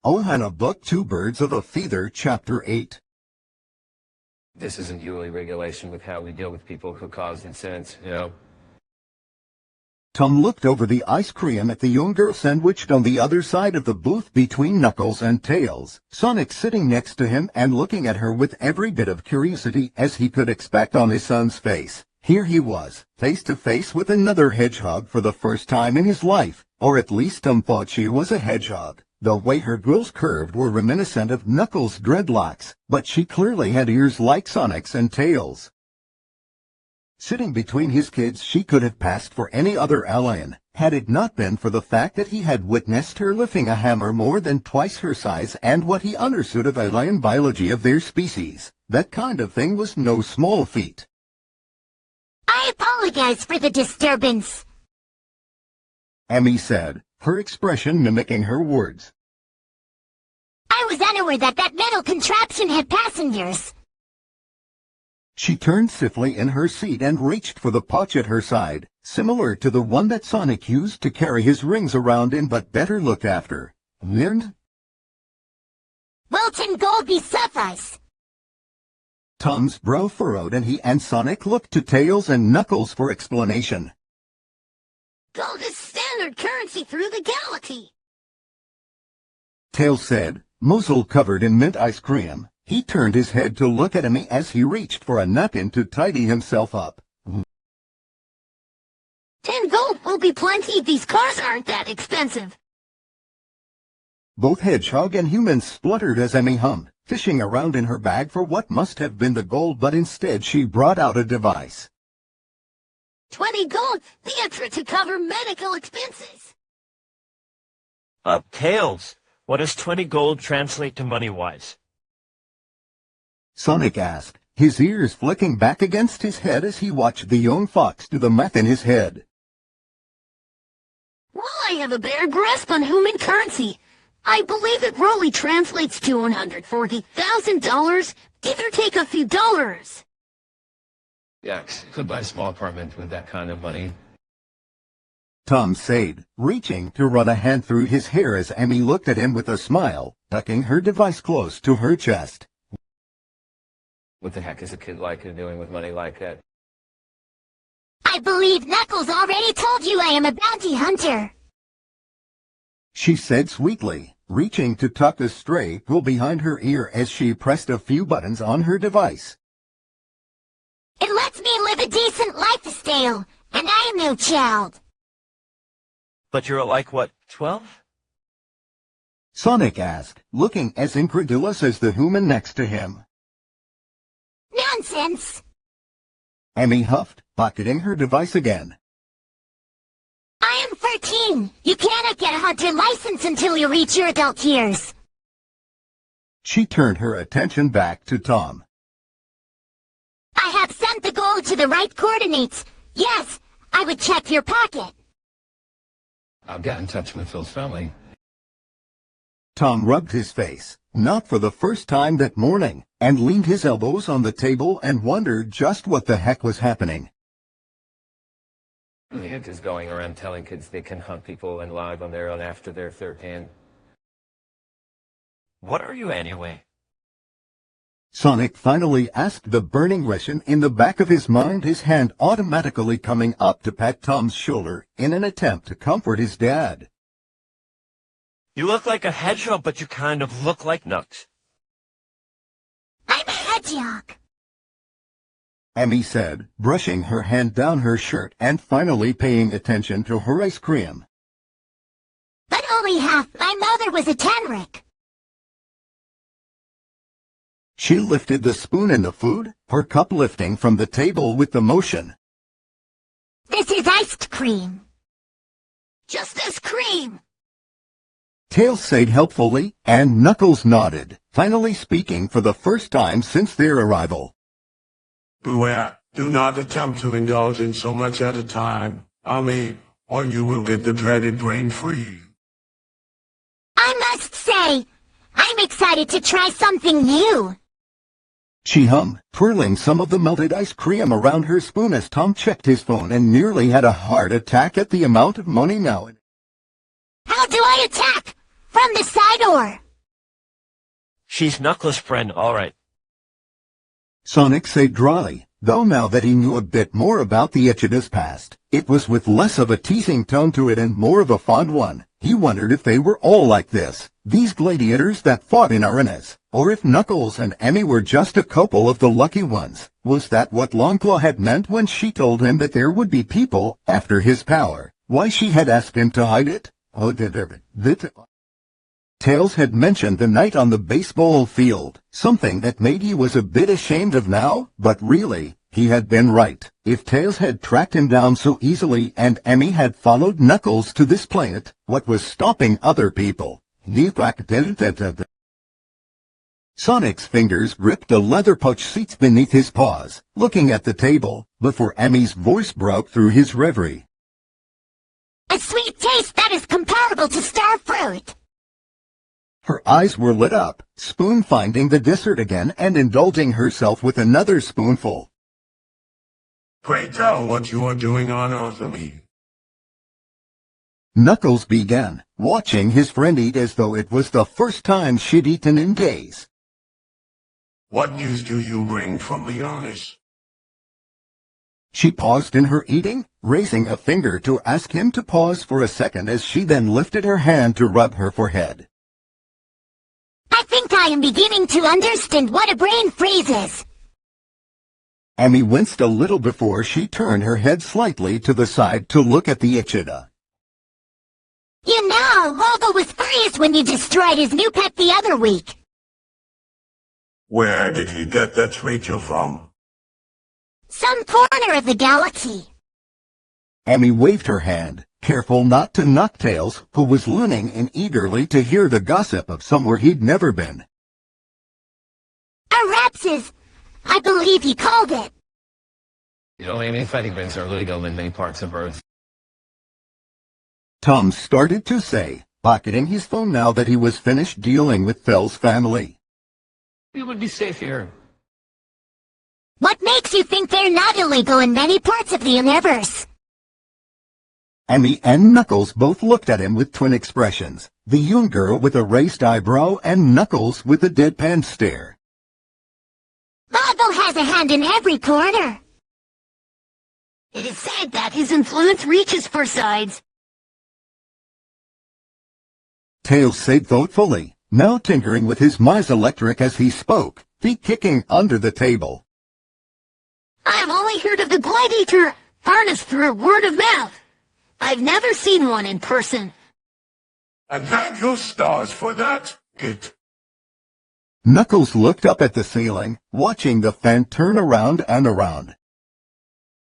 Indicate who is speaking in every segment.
Speaker 1: Ohana Book Two Birds of a Feather, Chapter 8.
Speaker 2: This isn't usually regulation with how we deal with people who cause incidents, you know?
Speaker 1: Tom looked over the ice cream at the young girl sandwiched on the other side of the booth between Knuckles and Tails, Sonic sitting next to him and looking at her with every bit of curiosity as he could expect on his son's face. Here he was, face to face with another hedgehog for the first time in his life, or at least Tom thought she was a hedgehog. The way her grills curved were reminiscent of Knuckles' dreadlocks, but she clearly had ears like Sonic's and Tails. Sitting between his kids, she could have passed for any other alien, had it not been for the fact that he had witnessed her lifting a hammer more than twice her size and what he understood of alien biology of their species. That kind of thing was no small feat.
Speaker 3: I apologize for the disturbance,
Speaker 1: Emmy said, her expression mimicking her words.
Speaker 3: I was unaware that metal contraption had passengers.
Speaker 1: She turned stiffly in her seat and reached for the pouch at her side, similar to the one that Sonic used to carry his rings around in but better looked after. Then,
Speaker 3: Will 10 gold be suffice?
Speaker 1: Tom's brow furrowed and he and Sonic looked to Tails and Knuckles for explanation.
Speaker 3: Gold is standard currency through the galaxy.
Speaker 1: Tails said, muzzle covered in mint ice cream. He turned his head to look at Emmy as he reached for a napkin to tidy himself up.
Speaker 3: 10 gold will be plenty. These cars aren't that expensive.
Speaker 1: Both hedgehog and human spluttered as Emmy hummed, fishing around in her bag for what must have been the gold, but instead she brought out a device.
Speaker 3: 20 gold, the extra to cover medical expenses.
Speaker 4: Tails, what does 20 gold translate to money-wise?
Speaker 1: Sonic asked, his ears flicking back against his head as he watched the young fox do the math in his head.
Speaker 3: Well, I have a better grasp on human currency. I believe it roughly translates to $140,000, give or take a few dollars.
Speaker 2: Yeah, could buy a small apartment with that kind of money.
Speaker 1: Tom said, reaching to run a hand through his hair as Emmy looked at him with a smile, tucking her device close to her chest.
Speaker 2: What the heck is a kid like doing with money like that?
Speaker 3: I believe Knuckles already told you I am a bounty hunter,
Speaker 1: she said sweetly, reaching to tuck a stray quill behind her ear as she pressed a few buttons on her device.
Speaker 3: It lets me live a decent lifestyle, and I am no child.
Speaker 4: But you're like, what, 12?
Speaker 1: Sonic asked, looking as incredulous as the human next to him.
Speaker 3: Nonsense.
Speaker 1: Emmy huffed, pocketing her device again.
Speaker 3: I am 13. You cannot get a hunter license until you reach your adult years.
Speaker 1: She turned her attention back to Tom.
Speaker 3: I have sent the gold to the right coordinates. Yes, I would check your pocket.
Speaker 2: I'll get in touch with Phil's family.
Speaker 1: Tom rubbed his face, not for the first time that morning, and leaned his elbows on the table and wondered just what the heck was happening.
Speaker 2: The hint is going around telling kids they can hunt people and live on their own after they're 13.
Speaker 4: What are you anyway?
Speaker 1: Sonic finally asked the burning question in the back of his mind, his hand automatically coming up to pat Tom's shoulder in an attempt to comfort his dad.
Speaker 4: You look like a hedgehog, but you kind of look like Nux.
Speaker 3: I'm a hedgehog,
Speaker 1: Emmy said, brushing her hand down her shirt and finally paying attention to her ice cream.
Speaker 3: but only half. My mother was a Tenric.
Speaker 1: She lifted the spoon in the food, her cup lifting from the table with the motion.
Speaker 3: This is iced cream. Just as cream.
Speaker 1: Tails said helpfully, and Knuckles nodded, finally speaking for the first time since their arrival.
Speaker 5: Beware, do not attempt to indulge in so much at a time, or you will get the dreaded brain freeze.
Speaker 3: I must say, I'm excited to try something new.
Speaker 1: She hummed, twirling some of the melted ice cream around her spoon as Tom checked his phone and nearly had a heart attack at the amount of money now.
Speaker 3: How do I attack? From the side or?
Speaker 4: She's Knuckles' friend, all right.
Speaker 1: Sonic said dryly, though now that he knew a bit more about the Echida's past, it was with less of a teasing tone to it and more of a fond one. He wondered if they were all like this, these gladiators that fought in arenas, or if Knuckles and Emmy were just a couple of the lucky ones. Was that what Longclaw had meant when she told him that there would be people after his power? Why she had asked him to hide it? Oh, Tails had mentioned the night on the baseball field, something that Matey was a bit ashamed of now, but really, he had been right. If Tails had tracked him down so easily and Emmy had followed Knuckles to this planet, what was stopping other people? Sonic's fingers gripped the leather pouch seats beneath his paws, looking at the table, before Emmy's voice broke through his reverie.
Speaker 3: A sweet taste that is comparable to star fruit.
Speaker 1: Her eyes were lit up, spoon finding the dessert again and indulging herself with another spoonful.
Speaker 5: Pray tell what you are doing on Earth, Emmy.
Speaker 1: Knuckles began, watching his friend eat as though it was the first time she'd eaten in days.
Speaker 5: What news do you bring from the Honest?
Speaker 1: She paused in her eating, raising a finger to ask him to pause for a second as she then lifted her hand to rub her forehead.
Speaker 3: I think I am beginning to understand what a brain freeze is.
Speaker 1: Emmy winced a little before she turned her head slightly to the side to look at the Echida.
Speaker 3: You know, Waldo was furious when you destroyed his new pet the other week.
Speaker 5: Where did he get that creature from?
Speaker 3: Some corner of the galaxy.
Speaker 1: Emmy waved her hand, careful not to knock Tails, who was leaning in eagerly to hear the gossip of somewhere he'd never been.
Speaker 3: Arapsis, I believe he called it.
Speaker 2: You know, any fighting rings are legal in many parts of Earth.
Speaker 1: Tom started to say, pocketing his phone now that he was finished dealing with Fell's family.
Speaker 2: We would be safe here.
Speaker 3: What makes you think they're not illegal in many parts of the universe?
Speaker 1: Emmy and Knuckles both looked at him with twin expressions, the young girl with a raised eyebrow and Knuckles with a deadpan stare.
Speaker 3: Waldo has a hand in every corner.
Speaker 6: It is said that his influence reaches for sides.
Speaker 1: Tails said thoughtfully, now tinkering with his Mize electric as he spoke, feet kicking under the table.
Speaker 6: I've only heard of the gladiator harnessed through word of mouth. I've never seen one in person.
Speaker 5: And thank your stars for that, Git.
Speaker 1: Knuckles looked up at the ceiling, watching the fan turn around and around.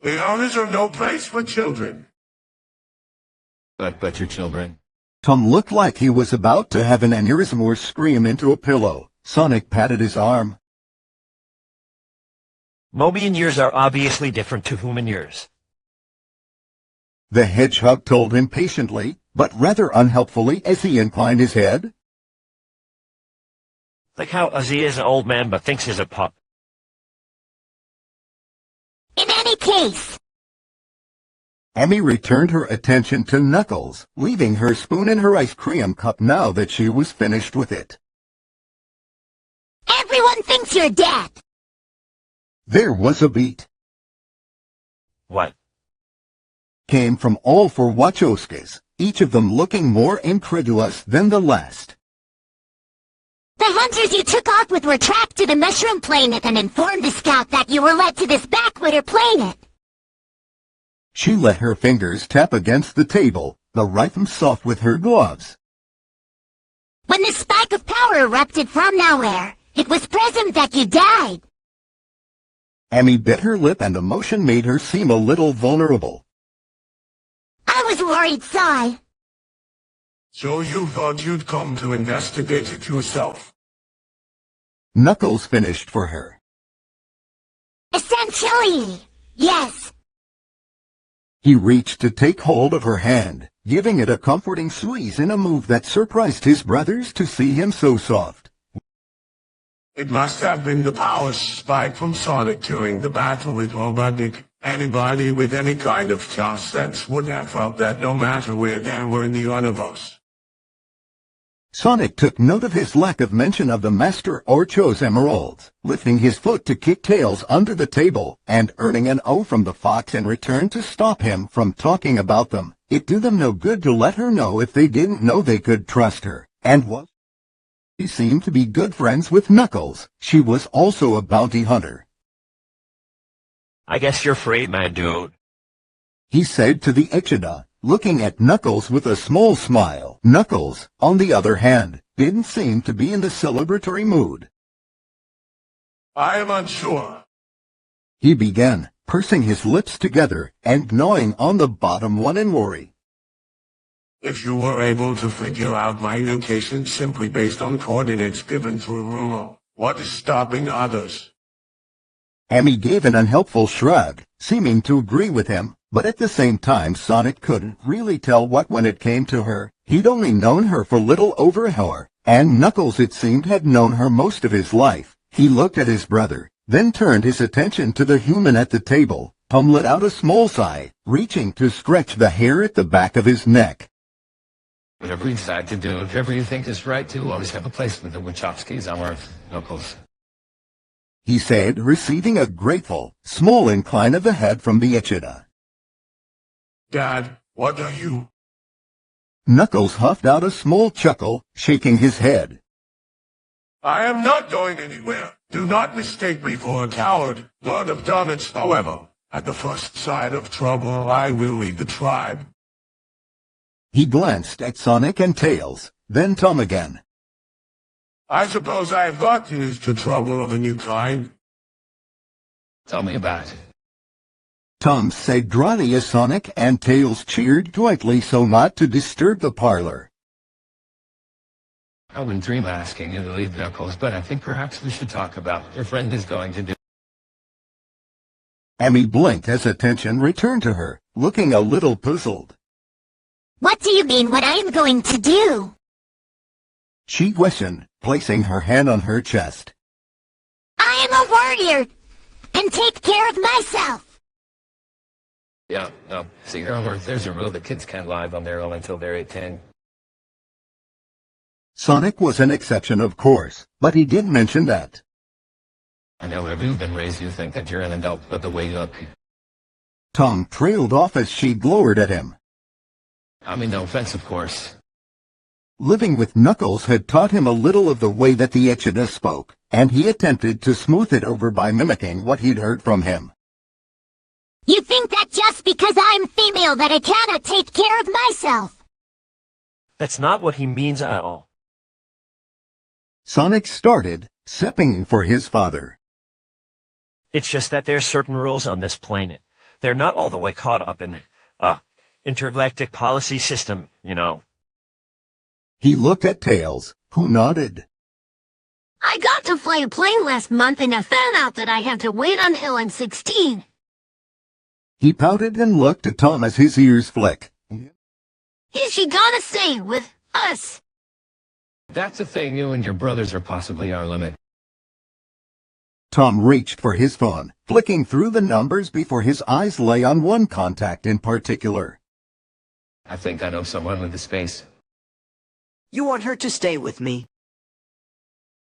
Speaker 5: The honors are no place for children.
Speaker 2: But your children.
Speaker 1: Tom looked like he was about to have an aneurysm or scream into a pillow. Sonic patted his arm.
Speaker 4: Mobian years are obviously different to human years.
Speaker 1: The hedgehog told him patiently, but rather unhelpfully as he inclined his head.
Speaker 4: Like how Ozzy is an old man but thinks he's a pup.
Speaker 3: In any case,
Speaker 1: Emmy returned her attention to Knuckles, leaving her spoon in her ice cream cup now that she was finished with it.
Speaker 3: everyone thinks you're dead.
Speaker 1: There was a beat.
Speaker 4: What?
Speaker 1: Came from all four Wachowskis, each of them looking more incredulous than the last.
Speaker 3: The hunters you took off with were tracked to the Mushroom Planet and informed the scout that you were led to this backwater planet.
Speaker 1: She let her fingers tap against the table, the rhythm soft with her gloves.
Speaker 3: When the spike of power erupted from nowhere, it was presumed that you died.
Speaker 1: Emmy bit her lip and emotion made her seem a little vulnerable.
Speaker 3: I was worried, Sai.
Speaker 5: So you thought you'd come to investigate it yourself?
Speaker 1: Knuckles finished for her.
Speaker 3: Essentially, yes.
Speaker 1: He reached to take hold of her hand, giving it a comforting squeeze in a move that surprised his brothers to see him so soft.
Speaker 5: It must have been the power spike from Sonic during the battle with Robotnik. Anybody with any kind of just sense would have felt that no matter where they were in the universe.
Speaker 1: Sonic took note of his lack of mention of the Master or chose emeralds, lifting his foot to kick Tails under the table and earning an O from the fox in return to stop him from talking about them. It did them no good to let her know if they didn't know they could trust her, and was she seemed to be good friends with Knuckles. She was also a bounty hunter.
Speaker 4: I guess you're free, my dude.
Speaker 1: He said to the Echidna, looking at Knuckles with a small smile. Knuckles, on the other hand, didn't seem to be in the celebratory mood.
Speaker 5: I am unsure.
Speaker 1: He began, pursing his lips together and gnawing on the bottom one in worry.
Speaker 5: If you were able to figure out my location simply based on coordinates given through rule, what is stopping others?
Speaker 1: Amy gave an unhelpful shrug, seeming to agree with him, but at the same time Sonic couldn't really tell what when it came to her. He'd only known her for little over an hour, and Knuckles it seemed had known her most of his life. He looked at his brother, then turned his attention to the human at the table. Tom let out a small sigh, reaching to scratch the hair at the back of his neck.
Speaker 2: Whatever you decide to do, whatever you think is right to, always have a place with the Wachowskis on Earth, Knuckles.
Speaker 1: He said, receiving a grateful, small incline of the head from the Echidna.
Speaker 5: Dad, what are you?
Speaker 1: Knuckles huffed out a small chuckle, shaking his head.
Speaker 5: I am not going anywhere. Do not mistake me for a coward. Lord of Donuts, however, at the first sign of trouble, I will lead the tribe.
Speaker 1: He glanced at Sonic and Tails, then Tom again.
Speaker 5: I suppose I have got used to trouble of a new kind.
Speaker 2: Tell me about it.
Speaker 1: Tom said dryly as Sonic and Tails cheered jointly so not to disturb the parlor.
Speaker 2: I wouldn't dream of asking you to leave, Knuckles, but I think perhaps we should talk about what your friend is going to do.
Speaker 1: Amy blinked as attention returned to her, looking a little puzzled.
Speaker 6: What do you mean what I am going to do?
Speaker 1: She questioned, placing her hand on her chest.
Speaker 6: I am a warrior, and take care of myself.
Speaker 2: Yeah, no. See, there's a rule that kids can't live on their own until they're 18.
Speaker 1: Sonic was an exception, of course, but he did mention that.
Speaker 2: I know wherever you've been raised, you think that you're an adult, but the way you look.
Speaker 1: Tom trailed off as she glowered at him.
Speaker 2: I mean, no offense, of course.
Speaker 1: Living with Knuckles had taught him a little of the way that the Echidna spoke, and he attempted to smooth it over by mimicking what he'd heard from him.
Speaker 6: You think that just because I'm female that I cannot take care of myself?
Speaker 4: That's not what he means at all.
Speaker 1: Sonic started, stepping for his father.
Speaker 4: It's just that there's certain rules on this planet. They're not all the way caught up in, intergalactic policy system, you know.
Speaker 1: He looked at Tails, who nodded.
Speaker 3: I got to fly a plane last month and I found out that I have to wait until I'm 16.
Speaker 1: He pouted and looked at Tom as his ears flicked.
Speaker 3: Is she gonna stay with us?
Speaker 2: That's the thing, you and your brothers are possibly our limit.
Speaker 1: Tom reached for his phone, flicking through the numbers before his eyes lay on one contact in particular.
Speaker 2: I think I know someone with the space.
Speaker 7: You want her to stay with me?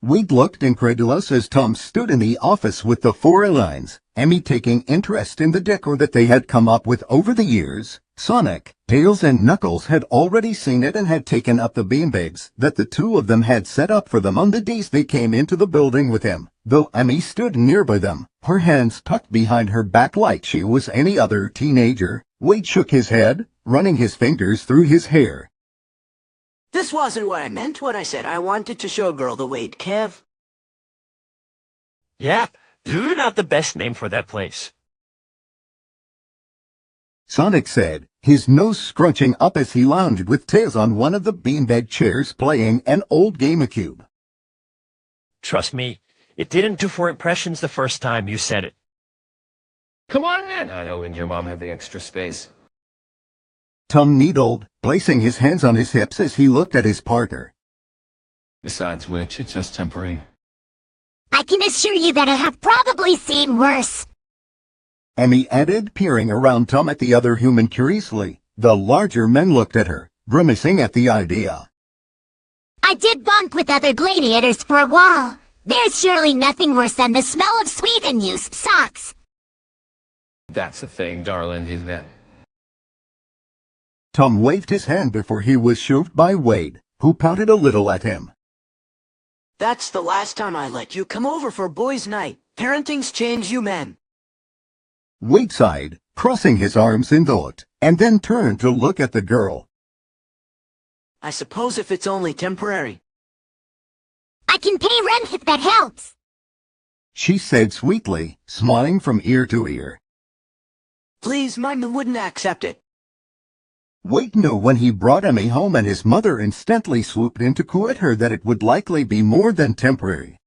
Speaker 1: Wade looked incredulous as Tom stood in the office with the 4 lines, Amy taking interest in the decor that they had come up with over the years. Sonic, Tails, and Knuckles had already seen it and had taken up the beanbags that the two of them had set up for them on the days they came into the building with him. Though Amy stood nearby them, her hands tucked behind her back like she was any other teenager, Wade shook his head, running his fingers through his hair.
Speaker 7: This wasn't what I meant when I said I wanted to show a girl the way, Kev.
Speaker 4: Yeah, you're not the best name for that place.
Speaker 1: Sonic said, his nose scrunching up as he lounged with Tails on one of the beanbag chairs playing an old GameCube.
Speaker 4: Trust me, it didn't do 4 impressions the first time you said it.
Speaker 2: Come on in. I know and your mom have the extra space.
Speaker 1: Tom needled, placing his hands on his hips as he looked at his partner.
Speaker 2: Besides which, it's just temporary.
Speaker 6: I can assure you that I have probably seen worse.
Speaker 1: Amy added, peering around Tom at the other human curiously. The larger men looked at her, grimacing at the idea.
Speaker 6: I did bunk with other gladiators for a while. There's surely nothing worse than the smell of sweet and used socks.
Speaker 2: That's the thing, darling, isn't it?
Speaker 1: Tom waved his hand before he was shoved by Wade, who pouted a little at him.
Speaker 7: That's the last time I let you come over for boys' night. Parenting's changed you men.
Speaker 1: Wade sighed, crossing his arms in thought, and then turned to look at the girl.
Speaker 7: I suppose if it's only temporary.
Speaker 6: I can pay rent if that helps.
Speaker 1: She said sweetly, smiling from ear to ear.
Speaker 7: Please, Mom wouldn't accept it.
Speaker 1: Wade knew when he brought Emmy home and his mother instantly swooped in to quit her that it would likely be more than temporary.